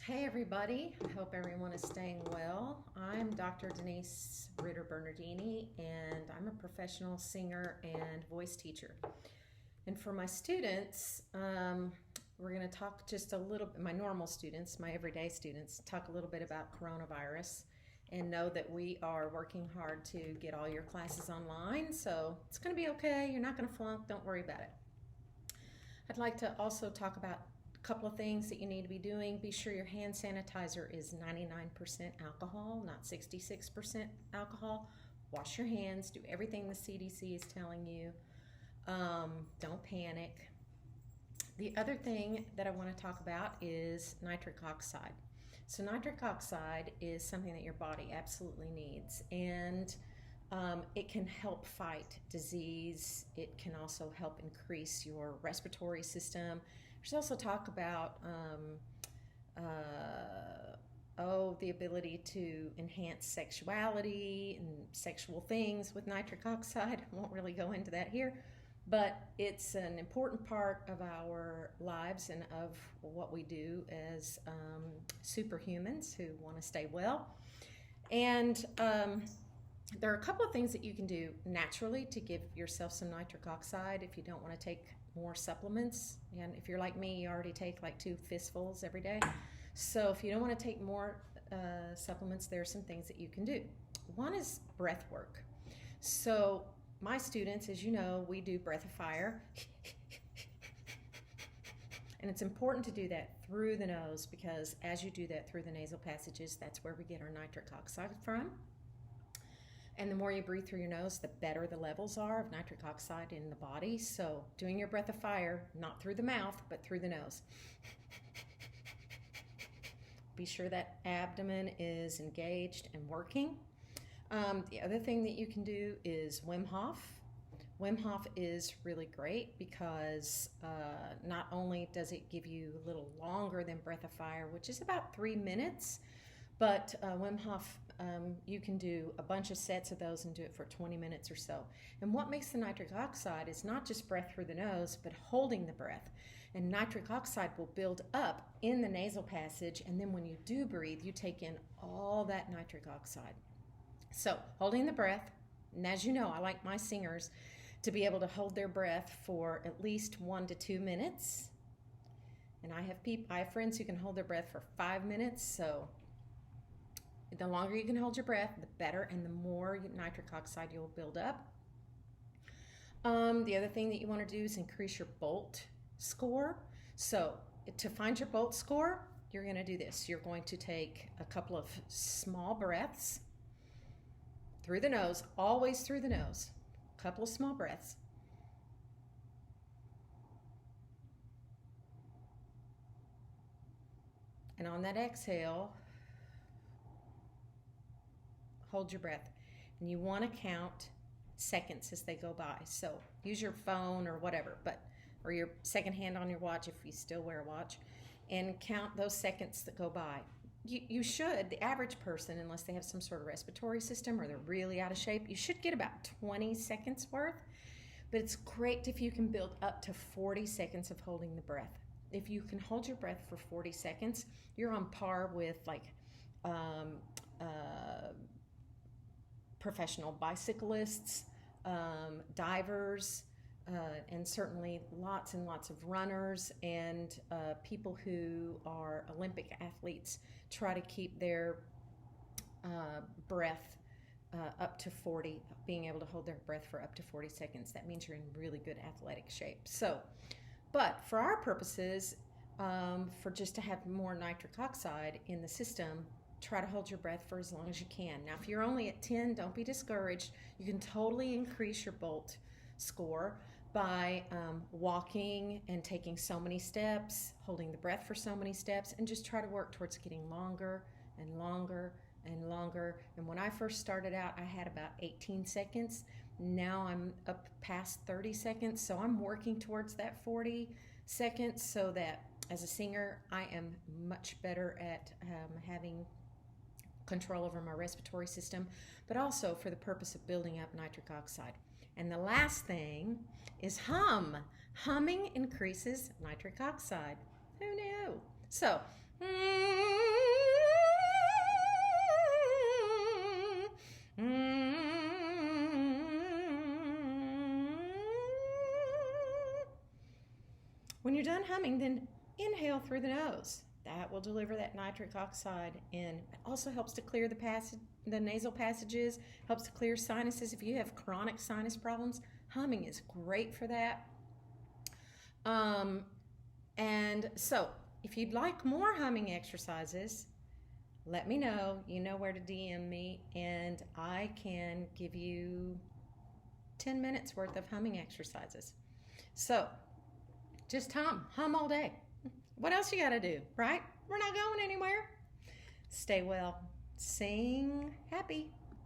Hey everybody, I hope everyone is staying well. I'm Dr. Denise Ritter-Bernardini and I'm a professional singer and voice teacher. And for my students, we're going to talk just a little bit, my normal students, my everyday students, talk a little bit about coronavirus and know that we are working hard to get all your classes online. So it's going to be okay. You're not going to flunk. Don't worry about it. I'd like to also talk about couple of things that you need to be doing. Be sure your hand sanitizer is 99% alcohol, not 66% alcohol. Wash your hands. Do everything the CDC is telling you. Don't panic. The other thing that I want to talk about is nitric oxide. So nitric oxide is something that your body absolutely needs, and it can help fight disease. It can also help increase your respiratory system. There's also talk about the ability to enhance sexuality and sexual things with nitric oxide. I won't really go into that here, but it's an important part of our lives and of what we do as superhumans who want to stay well. And there are a couple of things that you can do naturally to give yourself some nitric oxide if you don't want to take more supplements. And if you're like me, you already take like 2 fistfuls every day. So if you don't want to take more supplements, there are some things that you can do. One is breath work. So my students, as you know, we do breath of fire. And it's important to do that through the nose, because as you do that through the nasal passages, that's where we get our nitric oxide from. And the more you breathe through your nose, the better the levels are of nitric oxide in the body. So doing your breath of fire, not through the mouth, but through the nose. Be sure that abdomen is engaged and working. The other thing that you can do is Wim Hof. Wim Hof is really great because not only does it give you a little longer than breath of fire, which is about 3 minutes, but Wim Hof, you can do a bunch of sets of those and do it for 20 minutes or so. And what makes the nitric oxide is not just breath through the nose, but holding the breath. And nitric oxide will build up in the nasal passage, and then when you do breathe, you take in all that nitric oxide. So holding the breath, and as you know, I like my singers to be able to hold their breath for at least 1 to 2 minutes. And I have friends who can hold their breath for 5 minutes, so the longer you can hold your breath, the better, and the more nitric oxide you'll build up. The other thing that you want to do is increase your Bolt score. So to find your Bolt score, you're going to do this. You're going to take a couple of small breaths through the nose, always through the nose. A couple of small breaths. And on that exhale, hold your breath. And you want to count seconds as they go by. So use your phone or whatever, or your second hand on your watch if you still wear a watch, and count those seconds that go by. You should, the average person, unless they have some sort of respiratory system or they're really out of shape, you should get about 20 seconds worth. But it's great if you can build up to 40 seconds of holding the breath. If you can hold your breath for 40 seconds, you're on par with like professional bicyclists, divers, and certainly lots and lots of runners and people who are Olympic athletes try to keep their breath up to 40, being able to hold their breath for up to 40 seconds. That means you're in really good athletic shape. So, but for our purposes, for just to have more nitric oxide in the system, try to hold your breath for as long as you can. Now, if you're only at 10, don't be discouraged. You can totally increase your Bolt score by walking and taking so many steps, holding the breath for so many steps, and just try to work towards getting longer and longer and longer. And when I first started out, I had about 18 seconds. Now I'm up past 30 seconds, so I'm working towards that 40 seconds so that as a singer, I am much better at having control over my respiratory system, but also for the purpose of building up nitric oxide. And the last thing is hum. Humming increases nitric oxide. Who knew? So, When you're done humming, then inhale through the nose. That will deliver that nitric oxide in. It also helps to clear the nasal passages, helps to clear sinuses. If you have chronic sinus problems, humming is great for that. And so, if you'd like more humming exercises, let me know. You know where to DM me, and I can give you 10 minutes worth of humming exercises. So, just hum all day. What else you got to do, right? We're not going anywhere. Stay well. Sing happy.